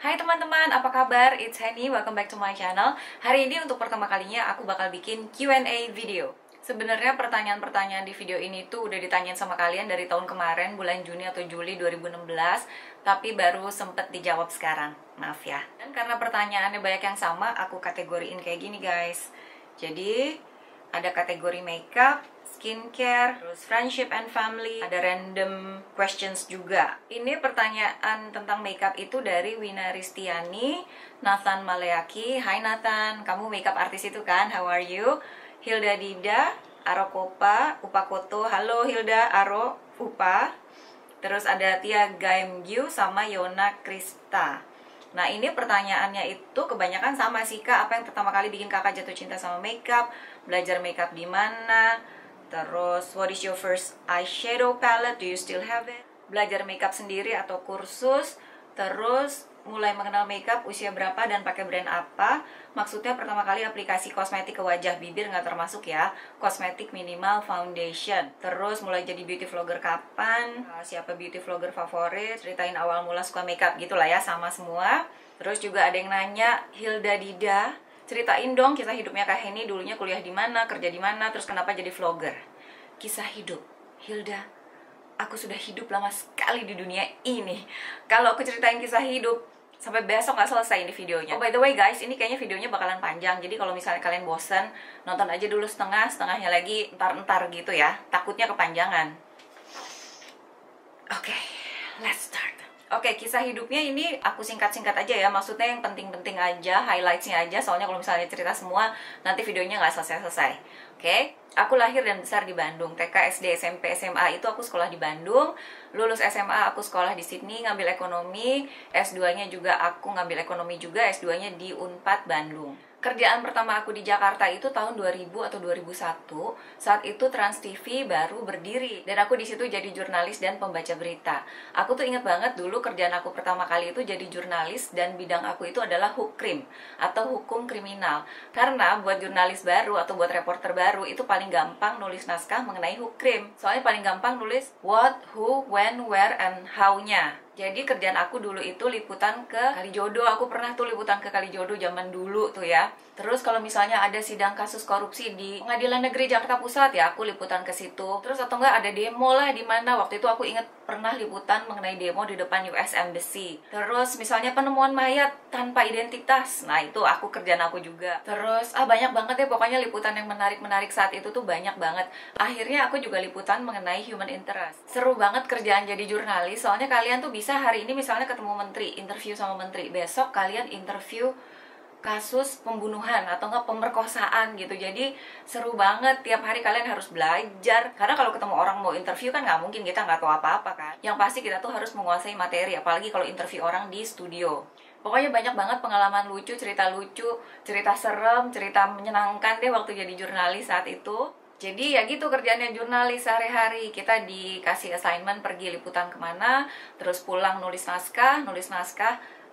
Hai teman-teman, apa kabar? It's Henny, welcome back to my channel. Hari ini untuk pertama kalinya aku bakal bikin Q&A video. Sebenarnya pertanyaan-pertanyaan di video ini tuh udah ditanyain sama kalian dari tahun kemarin, bulan Juni atau Juli 2016, tapi baru sempet dijawab sekarang. Maaf ya. Dan karena pertanyaannya banyak yang sama, aku kategoriin kayak gini guys. Jadi, ada kategori makeup, skincare, terus friendship and family, ada random questions juga. Ini pertanyaan tentang makeup itu dari Wina Ristiani, Nathan Maleaki. Hai Nathan, kamu makeup artis itu kan? How are you? Hilda Dida, Aro Kopa, Upa Koto. Halo Hilda, Aro, Upa. Terus ada Tia Gaimgyu sama Yona Krista. Nah ini pertanyaannya itu kebanyakan sama sih Kak. Apa yang pertama kali bikin kakak jatuh cinta sama makeup? Belajar makeup di mana? Terus, what is your first eyeshadow palette? Do you still have it? Belajar makeup sendiri atau kursus? Terus, mulai mengenal makeup usia berapa dan pakai brand apa? Maksudnya pertama kali aplikasi kosmetik ke wajah, bibir nggak termasuk ya. Kosmetik minimal foundation. Terus, mulai jadi beauty vlogger kapan? Siapa beauty vlogger favorit? Ceritain awal mula suka makeup gitu lah ya, sama semua. Terus juga ada yang nanya, Hilda Dida, ceritain dong kisah hidupnya Kak Henny, dulunya kuliah di mana, kerja di mana, terus kenapa jadi vlogger. Kisah hidup, Hilda, aku sudah hidup lama sekali di dunia ini. Kalau aku ceritain kisah hidup, sampai besok nggak selesai ini videonya. Oh by the way guys, ini kayaknya videonya bakalan panjang. Jadi kalau misalnya kalian bosen, nonton aja dulu setengah, setengahnya lagi entar-entar gitu ya. Takutnya kepanjangan. Oke, let's start. Oke, kisah hidupnya ini aku singkat-singkat aja ya. Maksudnya yang penting-penting aja, highlightsnya aja. Soalnya kalau misalnya cerita semua, nanti videonya nggak selesai-selesai. Oke, aku lahir dan besar di Bandung. TK, SD, SMP, SMA itu aku sekolah di Bandung. Lulus SMA aku sekolah di Sydney, ngambil ekonomi. S2-nya juga aku ngambil ekonomi juga. S2-nya di Unpad Bandung. Kerjaan pertama aku di Jakarta itu tahun 2000 atau 2001. Saat itu Trans TV baru berdiri dan aku di situ jadi jurnalis dan pembaca berita. Aku tuh inget banget dulu kerjaan aku pertama kali itu jadi jurnalis dan bidang aku itu adalah hukrim atau hukum kriminal. Karena buat jurnalis baru atau buat reporter baru itu paling gampang nulis naskah mengenai hukrim. Soalnya paling gampang nulis what, who, when, where, and how-nya. Jadi kerjaan aku dulu itu liputan ke Kalijodo. Aku pernah tuh liputan ke Kalijodo zaman dulu tuh ya. Terus kalau misalnya ada sidang kasus korupsi di Pengadilan Negeri Jakarta Pusat ya, aku liputan ke situ. Terus atau enggak ada demo lah di mana. Waktu itu aku inget pernah liputan mengenai demo di depan US Embassy. Terus misalnya penemuan mayat tanpa identitas. Nah, itu aku kerjaan aku juga. Terus banyak banget ya pokoknya liputan yang menarik-menarik saat itu tuh banyak banget. Akhirnya aku juga liputan mengenai human interest. Seru banget kerjaan jadi jurnalis. Soalnya kalian tuh bisa hari ini misalnya ketemu menteri, interview sama menteri. Besok kalian interview kasus pembunuhan atau enggak pemerkosaan gitu. Jadi seru banget, tiap hari kalian harus belajar. Karena kalau ketemu orang mau interview kan nggak mungkin kita nggak tahu apa-apa kan. Yang pasti kita tuh harus menguasai materi, apalagi kalau interview orang di studio. Pokoknya banyak banget pengalaman lucu, cerita serem, cerita menyenangkan deh waktu jadi jurnalis saat itu. Jadi ya gitu kerjaannya jurnalis sehari-hari. Kita dikasih assignment pergi liputan kemana, terus pulang nulis naskah,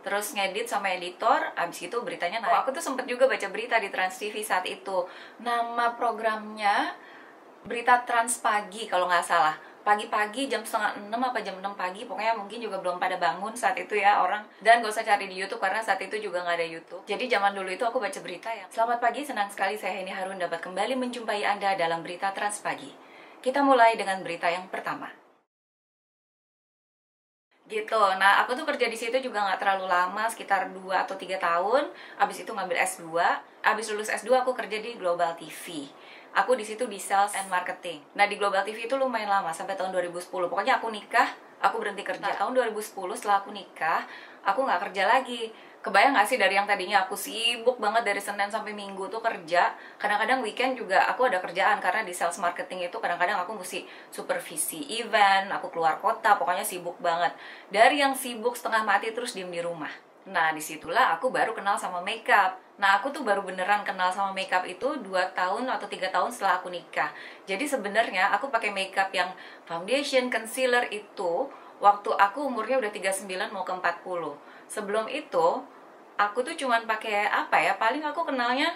terus ngedit sama editor, abis itu beritanya naik. Oh, aku tuh sempet juga baca berita di Trans TV saat itu. Nama programnya Berita Trans Pagi kalau nggak salah. Pagi-pagi jam 5:30 apa jam 6 pagi, pokoknya mungkin juga belum pada bangun saat itu ya orang. Dan gak usah cari di YouTube karena saat itu juga nggak ada YouTube. Jadi zaman dulu itu aku baca berita ya. Selamat pagi, senang sekali saya Henny Harun dapat kembali menjumpai Anda dalam Berita Trans Pagi. Kita mulai dengan berita yang pertama. Gitu. Nah, aku tuh kerja di situ juga nggak terlalu lama, sekitar 2 atau 3 tahun. Abis itu ngambil S2. Abis lulus S2 aku kerja di Global TV. Aku di situ di sales and marketing. Nah, di Global TV itu lumayan lama, sampai tahun 2010. Pokoknya aku nikah, aku berhenti kerja. Tahun 2010 setelah aku nikah, aku nggak kerja lagi. Kebayang gak sih dari yang tadinya aku sibuk banget dari Senin sampai Minggu tuh kerja. Kadang-kadang weekend juga aku ada kerjaan karena di sales marketing itu kadang-kadang aku mesti supervisi event, aku keluar kota, pokoknya sibuk banget. Dari yang sibuk setengah mati terus diem di rumah. Nah disitulah aku baru kenal sama makeup. Nah aku tuh baru beneran kenal sama makeup itu 2 tahun atau 3 tahun setelah aku nikah. Jadi sebenarnya aku pakai makeup yang foundation, concealer itu waktu aku umurnya udah 39 mau ke 40. Sebelum itu aku tuh cuman pakai apa ya? Paling aku kenalnya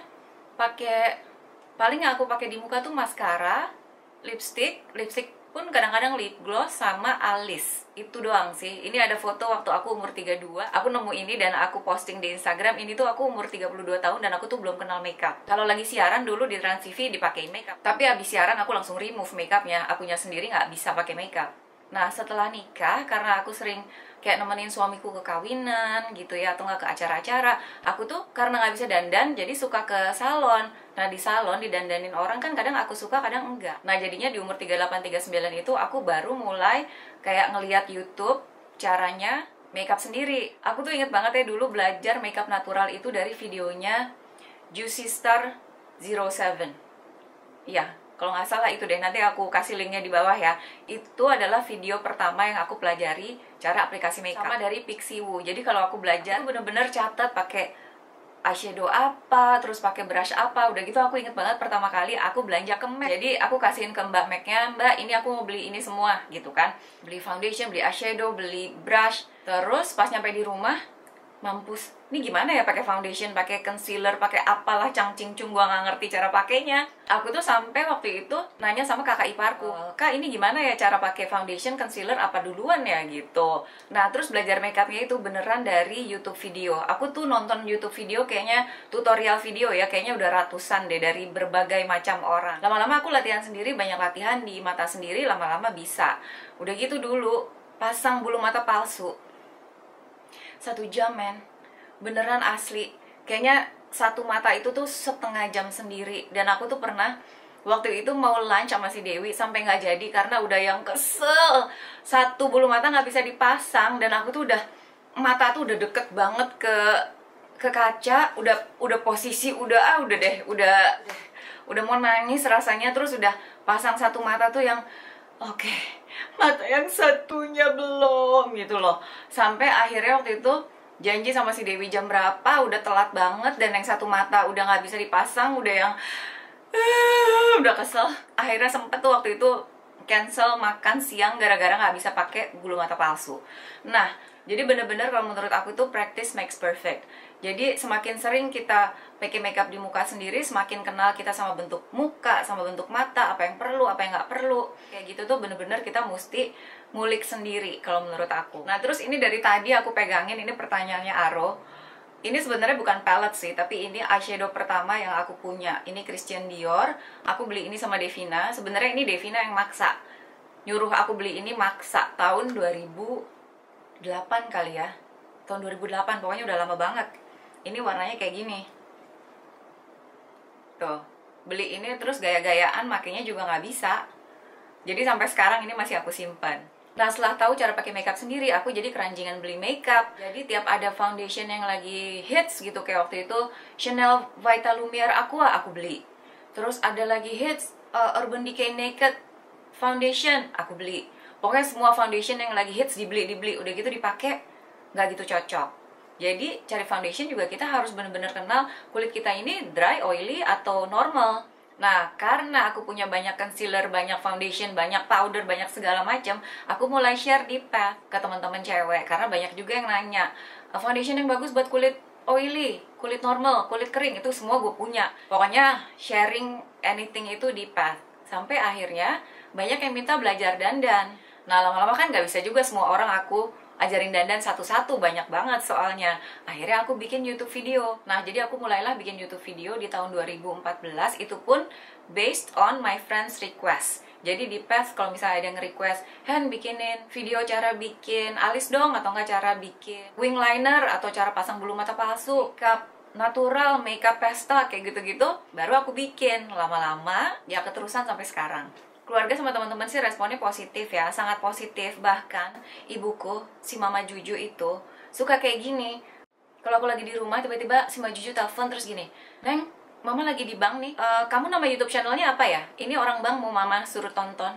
paling aku pakai di muka tuh maskara, lipstick pun kadang-kadang lip gloss sama alis. Itu doang sih. Ini ada foto waktu aku umur 32. Aku nemu ini dan aku posting di Instagram. Ini tuh aku umur 32 tahun dan aku tuh belum kenal makeup. Kalau lagi siaran dulu di Trans TV dipakein makeup. Tapi abis siaran aku langsung remove makeupnya. Akunya sendiri nggak bisa pakai makeup. Nah, setelah nikah, karena aku sering kayak nemenin suamiku ke kawinan gitu ya, atau nggak ke acara-acara, aku tuh karena nggak bisa dandan, jadi suka ke salon. Nah, di salon didandanin orang kan kadang aku suka, kadang enggak. Nah, jadinya di umur 38-39 itu aku baru mulai kayak ngeliat YouTube caranya makeup sendiri. Aku tuh inget banget ya dulu belajar makeup natural itu dari videonya Juicy Star 07. Iya, kalau nggak salah itu deh, nanti aku kasih linknya di bawah ya. Itu adalah video pertama yang aku pelajari cara aplikasi makeup sama dari Pixie Woo. Jadi kalau aku belajar, aku bener-bener catat pakai eyeshadow apa, terus pakai brush apa. Udah gitu aku inget banget pertama kali aku belanja ke MAC. Jadi aku kasihin ke mbak MAC-nya, "Mbak, ini aku mau beli ini semua," gitu kan. Beli foundation, beli eyeshadow, beli brush. Terus pas nyampe di rumah, mampus, ini gimana ya pakai foundation, pakai concealer, pakai apalah cangcing cung, gua nggak ngerti cara pakainya. Aku tuh sampai waktu itu nanya sama kakak iparku, "Kak, ini gimana ya cara pakai foundation, concealer apa duluan ya?" gitu. Nah, terus belajar makeupnya itu beneran dari YouTube video. Aku tuh nonton YouTube video kayaknya tutorial video ya, kayaknya udah ratusan deh dari berbagai macam orang. Lama-lama aku latihan sendiri, banyak latihan di mata sendiri, lama-lama bisa. Udah gitu dulu pasang bulu mata palsu 1 jam, men. Beneran asli. Kayaknya satu mata itu tuh setengah jam sendiri. Dan aku tuh pernah waktu itu mau lunch sama si Dewi sampai nggak jadi karena udah yang kesel. Satu bulu mata nggak bisa dipasang dan aku tuh mata tuh udah deket banget ke kaca, udah posisi udah deh, udah mau nangis rasanya. Terus udah pasang satu mata tuh yang oke, mata yang satunya belum gitu loh. Sampai akhirnya waktu itu janji sama si Dewi jam berapa, udah telat banget, dan yang satu mata udah nggak bisa dipasang, udah yang udah kesel. Akhirnya sempet tuh waktu itu cancel makan siang gara-gara nggak bisa pakai bulu mata palsu. Nah, jadi bener-bener kalau menurut aku tuh practice makes perfect. Jadi semakin sering kita pakai makeup di muka sendiri, semakin kenal kita sama bentuk muka, sama bentuk mata, apa yang perlu, apa yang nggak perlu. Kayak gitu tuh bener-bener kita mesti ngulik sendiri kalau menurut aku. Nah, terus ini dari tadi aku pegangin, ini pertanyaannya Aro. Ini sebenarnya bukan palette sih, tapi ini eyeshadow pertama yang aku punya. Ini Christian Dior. Aku beli ini sama Devina. Sebenarnya ini Devina yang maksa. Nyuruh aku beli ini maksa tahun 2008 kali ya. Tahun 2008, pokoknya udah lama banget. Ini warnanya kayak gini. Tuh, beli ini terus gaya-gayaan makainya juga nggak bisa. Jadi sampai sekarang ini masih aku simpan. Nah, setelah tahu cara pakai makeup sendiri, aku jadi keranjingan beli makeup. Jadi tiap ada foundation yang lagi hits gitu, kayak waktu itu Chanel Vita Lumiere Aqua aku beli. Terus ada lagi hits Urban Decay Naked Foundation aku beli. Pokoknya semua foundation yang lagi hits dibeli. Udah gitu dipakai nggak gitu cocok. Jadi cari foundation juga kita harus bener-bener kenal kulit kita ini dry, oily, atau normal. Nah, karena aku punya banyak concealer, banyak foundation, banyak powder, banyak segala macam, aku mulai share di Path ke teman-teman cewek. Karena banyak juga yang nanya, foundation yang bagus buat kulit oily, kulit normal, kulit kering, itu semua gue punya. Pokoknya sharing anything itu di Path. Sampai akhirnya banyak yang minta belajar dandan. Nah, lama-lama kan gak bisa juga semua orang aku ajarin dandan satu-satu, banyak banget soalnya. Akhirnya aku bikin YouTube video. Nah, jadi aku mulailah bikin YouTube video di tahun 2014. Itu pun based on my friends request. Jadi di Path kalau misalnya ada yang request, "Hen, bikinin video cara bikin alis dong," atau enggak cara bikin wing liner, atau cara pasang bulu mata palsu, makeup natural, makeup pastel, kayak gitu-gitu, baru aku bikin. Lama-lama ya keterusan sampai sekarang. Keluarga sama teman-teman sih responnya positif ya, sangat positif. Bahkan ibuku, si Mama Juju itu suka kayak gini. Kalau aku lagi di rumah, tiba-tiba si Mama Juju telepon terus gini, "Neng, Mama lagi di bank nih, kamu nama YouTube channelnya apa ya? Ini orang bank mau Mama suruh tonton."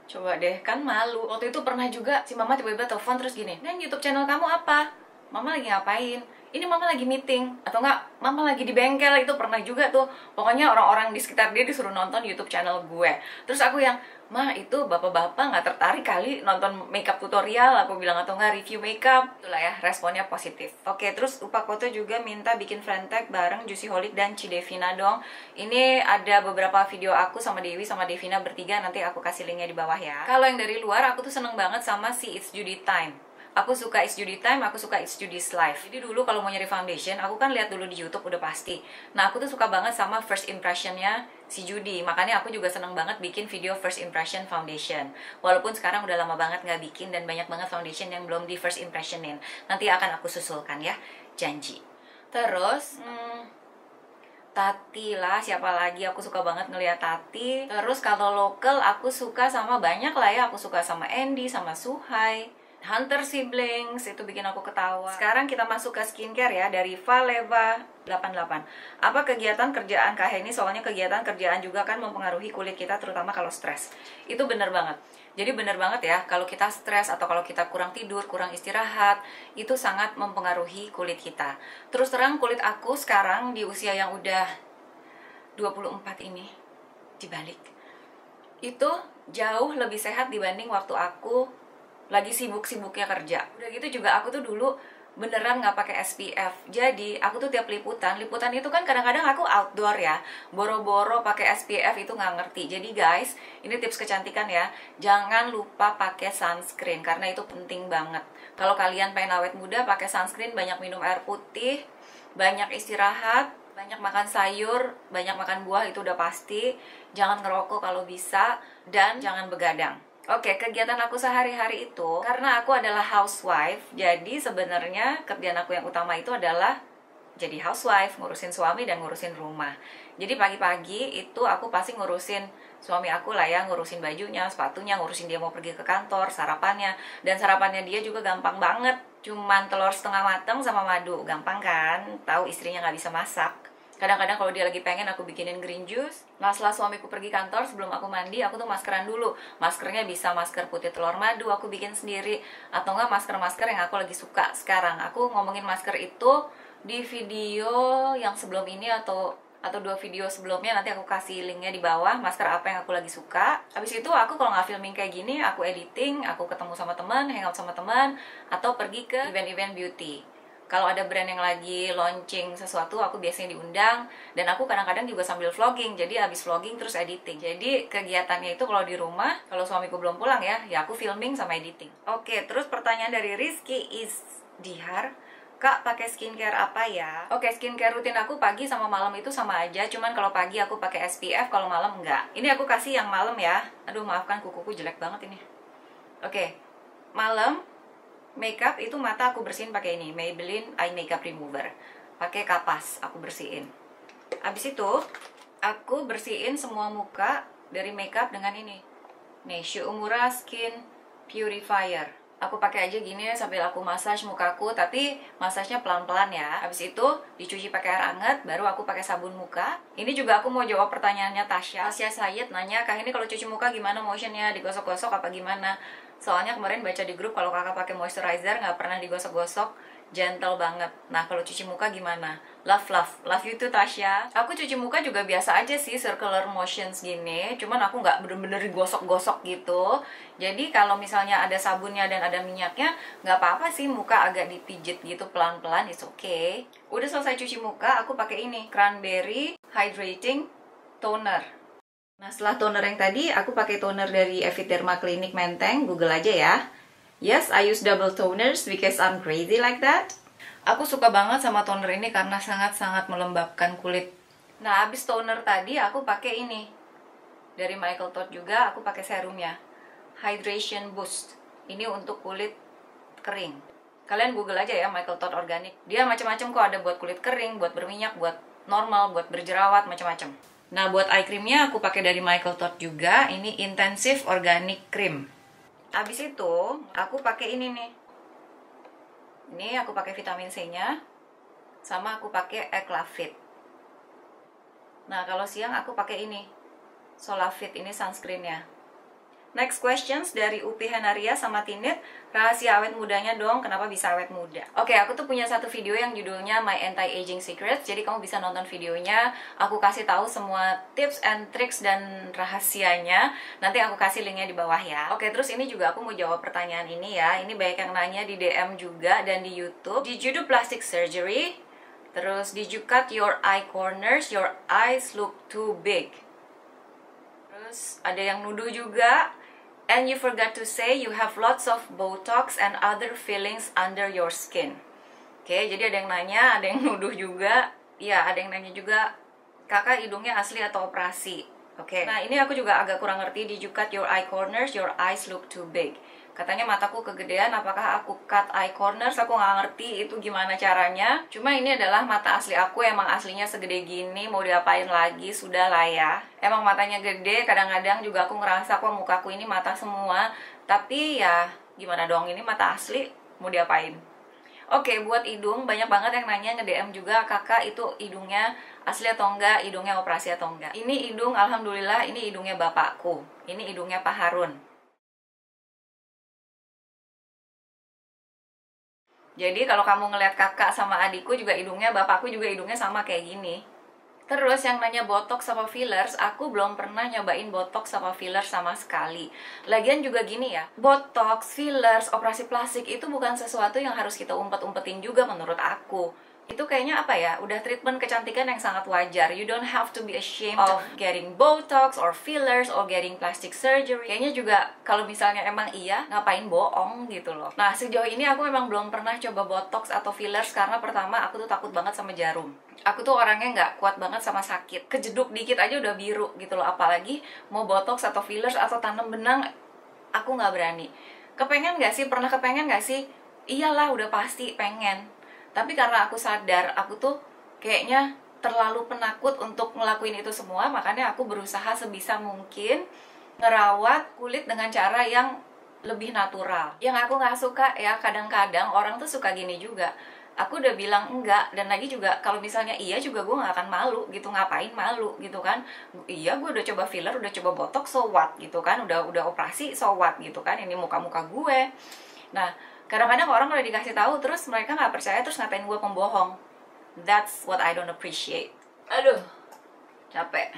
Coba deh, kan malu. Waktu itu pernah juga si Mama tiba-tiba telepon terus gini, "Neng, YouTube channel kamu apa?" "Mama lagi ngapain?" "Ini Mama lagi meeting," atau enggak, "Mama lagi di bengkel." Itu pernah juga tuh. Pokoknya orang-orang di sekitar dia disuruh nonton YouTube channel gue. Terus aku yang, Mah itu bapak-bapak nggak tertarik kali nonton makeup tutorial, aku bilang, atau nggak review makeup. Itulah ya, responnya positif. Oke, terus Upak Foto juga minta bikin friend tag bareng Juicy Holic dan Cidevina dong. Ini ada beberapa video aku sama Dewi sama Devina bertiga, nanti aku kasih linknya di bawah ya. Kalau yang dari luar, aku tuh seneng banget sama si It's Judy Time. Aku suka It's Judy Time, aku suka It's Judy's Life. Jadi dulu kalau mau nyari foundation, aku kan lihat dulu di YouTube udah pasti. Nah, aku tuh suka banget sama first impressionnya si Judy. Makanya aku juga seneng banget bikin video first impression foundation. Walaupun sekarang udah lama banget nggak bikin dan banyak banget foundation yang belum di first impressionin. Nanti akan aku susulkan ya, janji. Terus, Tati lah, siapa lagi, aku suka banget ngeliat Tati. Terus kalau lokal aku suka sama banyak lah ya. Aku suka sama Andy, sama Suhai, Hunter Siblings, itu bikin aku ketawa. Sekarang kita masuk ke skincare ya, dari Valeva 88. Apa kegiatan kerjaan Kak Heni? Soalnya kegiatan kerjaan juga kan mempengaruhi kulit kita, terutama kalau stres. Itu bener banget. Jadi bener banget ya, kalau kita stres atau kalau kita kurang tidur, kurang istirahat, itu sangat mempengaruhi kulit kita. Terus terang, kulit aku sekarang di usia yang udah 24 ini, dibalik, itu jauh lebih sehat dibanding waktu aku lagi sibuk-sibuknya kerja. Udah gitu juga aku tuh dulu beneran nggak pakai SPF. Jadi aku tuh tiap liputan itu kan kadang-kadang aku outdoor ya, boro-boro pakai SPF itu nggak ngerti. Jadi guys, ini tips kecantikan ya, jangan lupa pakai sunscreen karena itu penting banget. Kalau kalian pengen awet muda, pakai sunscreen, banyak minum air putih, banyak istirahat, banyak makan sayur, banyak makan buah, itu udah pasti. Jangan ngerokok kalau bisa, dan jangan begadang. Oke, kegiatan aku sehari-hari itu, karena aku adalah housewife, jadi sebenarnya kerjaan aku yang utama itu adalah jadi housewife, ngurusin suami dan ngurusin rumah. Jadi pagi-pagi itu aku pasti ngurusin suami aku lah ya, ngurusin bajunya, sepatunya, ngurusin dia mau pergi ke kantor, sarapannya. Dan sarapannya dia juga gampang banget, cuman telur setengah mateng sama madu. Gampang kan? Tahu istrinya nggak bisa masak. Kadang-kadang kalau dia lagi pengen, aku bikinin green juice. Nah, setelah suamiku pergi kantor, sebelum aku mandi, aku tuh maskeran dulu. Maskernya bisa masker putih telur madu, aku bikin sendiri. Atau enggak masker-masker yang aku lagi suka sekarang. Aku ngomongin masker itu di video yang sebelum ini atau 2 video sebelumnya, nanti aku kasih linknya di bawah, masker apa yang aku lagi suka. Habis itu aku kalau nggak filming kayak gini, aku editing, aku ketemu sama teman, hangout sama teman, atau pergi ke event-event beauty. Kalau ada brand yang lagi launching sesuatu, aku biasanya diundang. Dan aku kadang-kadang juga sambil vlogging, jadi habis vlogging terus editing. Jadi kegiatannya itu kalau di rumah, kalau suamiku belum pulang ya aku filming sama editing. Oke, terus pertanyaan dari Rizky Isdihar, Kak, pakai skincare apa ya? Oke, skincare rutin aku pagi sama malam itu sama aja. Cuman kalau pagi aku pakai SPF, kalau malam enggak. Ini aku kasih yang malam ya. Aduh, maafkan kukuku jelek banget ini. Oke, malam makeup itu mata aku bersihin pakai ini, Maybelline Eye Makeup Remover. Pakai kapas aku bersihin. Habis itu aku bersihin semua muka dari makeup dengan ini, nih Shu Uemura Skin Purifier. Aku pakai aja gini sambil aku massage mukaku, tapi massage-nya pelan-pelan ya. Habis itu dicuci pakai air hangat, baru aku pakai sabun muka. Ini juga aku mau jawab pertanyaannya Tasya Sayed nanya, Kak ini kalau cuci muka gimana motionnya, digosok-gosok apa gimana? Soalnya kemarin baca di grup kalau kakak pakai moisturizer nggak pernah digosok-gosok, gentle banget. Nah kalau cuci muka gimana? Love you too Tasya. Aku cuci muka juga biasa aja sih, circular motions gini. Cuman aku nggak bener-bener digosok-gosok gitu. Jadi kalau misalnya ada sabunnya dan ada minyaknya, nggak apa-apa sih muka agak dipijit gitu pelan-pelan, it's okay. Udah selesai cuci muka, aku pakai ini, Cranberry Hydrating Toner. Nah, setelah toner yang tadi, aku pakai toner dari Eviterma Clinic Menteng. Google aja ya. Yes, I use double toners because I'm crazy like that. Aku suka banget sama toner ini karena sangat-sangat melembabkan kulit. Nah, habis toner tadi, aku pakai ini. Dari Michael Todd juga, aku pakai serumnya. Hydration Boost. Ini untuk kulit kering. Kalian Google aja ya, Michael Todd Organic. Dia macam-macam kok, ada buat kulit kering, buat berminyak, buat normal, buat berjerawat, macam-macam. Nah, buat eye creamnya aku pakai dari Michael Todd juga. Ini Intensive Organic Cream. Habis itu, aku pakai ini nih. Ini aku pakai vitamin C-nya. Sama aku pakai Eclavit. Nah, kalau siang aku pakai ini. Solafit, ini sunscreen-nya. Next questions dari Upi Henaria sama Tinit. Rahasia awet mudanya dong, kenapa bisa awet muda? Oke, aku tuh punya satu video yang judulnya My Anti-Aging Secrets. Jadi kamu bisa nonton videonya. Aku kasih tahu semua tips and tricks dan rahasianya. Nanti aku kasih linknya di bawah ya. Oke, terus ini juga aku mau jawab pertanyaan ini ya. Ini banyak yang nanya di DM juga dan di YouTube. Did you do plastic surgery? Terus, did you cut your eye corners? Your eyes look too big. Terus ada yang nuduh juga. And you forgot to say you have lots of Botox and other fillings under your skin. Oke, jadi ada yang nanya, ada yang nuduh juga. Ya, ada yang nanya juga, kakak hidungnya asli atau operasi? Oke, nah ini aku juga agak kurang ngerti. Did you cut your eye corners? Your eyes look too big. Katanya mataku kegedean, apakah aku cut eye corners? Aku nggak ngerti itu gimana caranya. Cuma ini adalah mata asli aku, emang aslinya segede gini, mau diapain lagi, sudah lah ya. Emang matanya gede, kadang-kadang juga aku ngerasa kok mukaku ini mata semua. Tapi ya gimana dong, ini mata asli, mau diapain? Oke, buat hidung, banyak banget yang nanya nge-DM juga, kakak itu hidungnya asli atau enggak, hidungnya operasi atau enggak. Ini hidung, alhamdulillah, ini hidungnya bapakku. Ini hidungnya Pak Harun. Jadi kalau kamu ngeliat kakak sama adikku juga hidungnya, bapakku juga hidungnya sama kayak gini. Terus yang nanya botox sama fillers, aku belum pernah nyobain botox sama fillers sama sekali. Lagian juga gini ya, botox, fillers, operasi plastik itu bukan sesuatu yang harus kita umpet-umpetin juga menurut aku. Itu kayaknya apa ya, udah treatment kecantikan yang sangat wajar. You don't have to be ashamed of getting botox or fillers or getting plastic surgery. Kayaknya juga kalau misalnya emang iya, ngapain bohong gitu loh. Nah, sejauh ini aku memang belum pernah coba botox atau fillers karena pertama aku tuh takut banget sama jarum. Aku tuh orangnya nggak kuat banget sama sakit. Kejeduk dikit aja udah biru gitu loh. Apalagi mau botox atau fillers atau tanam benang, aku nggak berani. Kepengen nggak sih? Pernah kepengen nggak sih? Iyalah, udah pasti pengen. Tapi karena aku sadar, aku tuh kayaknya terlalu penakut untuk ngelakuin itu semua, makanya aku berusaha sebisa mungkin ngerawat kulit dengan cara yang lebih natural. Yang aku nggak suka ya, kadang-kadang orang tuh suka gini juga. Aku udah bilang enggak, dan lagi juga kalau misalnya iya juga gue nggak akan malu gitu, ngapain malu gitu kan. Iya, gue udah coba filler, udah coba botox, so what gitu kan, udah operasi, so what gitu kan, ini muka-muka gue. Nah, kadang-kadang orang udah dikasih tahu terus mereka nggak percaya, terus ngatain gue pembohong. That's what I don't appreciate. Aduh, capek.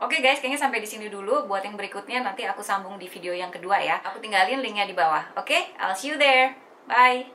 Oke guys, kayaknya sampai di sini dulu. Buat yang berikutnya nanti aku sambung di video yang kedua ya. Aku tinggalin linknya di bawah. Oke, I'll see you there. Bye.